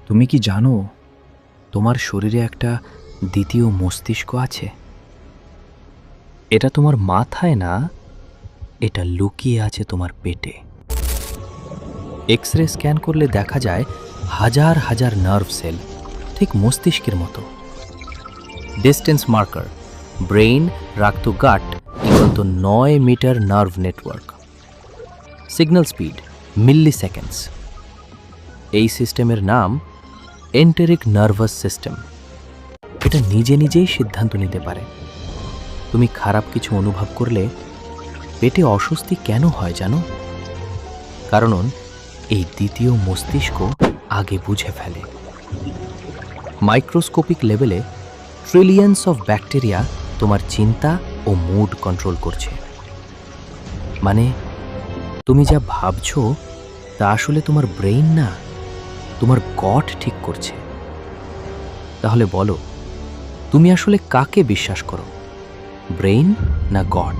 তুমি কি জানো তোমার শরীরে একটা দ্বিতীয় মস্তিষ্ক আছে? এটা তোমার মাথায় না, এটা লুকিয়ে আছে তোমার পেটে। এক্স রে স্ক্যান করলে দেখা যায় হাজার হাজার নার্ভ সেল, ঠিক মস্তিষ্কের মতো। ডিস্টেন্স মার্কার ব্রেইন রাখতো gut equal to 9 metre nerve network. Signal speed milliseconds. এই সিস্টেমের নাম এন্টেরিক নার্ভাস সিস্টেম। এটা নিজে নিজেই সিদ্ধান্ত নিতে পারে তুমি খারাপ কিছু অনুভব করলে পেটে অস্বস্তি কেন হয় জানো? কারণ এই দ্বিতীয় মস্তিষ্ক আগে বুঝে ফেলে। মাইক্রোস্কোপিক লেভেলে ট্রিলিয়ন্স অফ ব্যাকটেরিয়া তোমার চিন্তা ও মুড কন্ট্রোল করছে। মানে তুমি যা ভাবছো তা আসলে তোমার ব্রেইন না, তোমার গট ঠিক করছে। তাহলে বলো, তুমি আসলে কাকে বিশ্বাস করো, ব্রেইন না গট?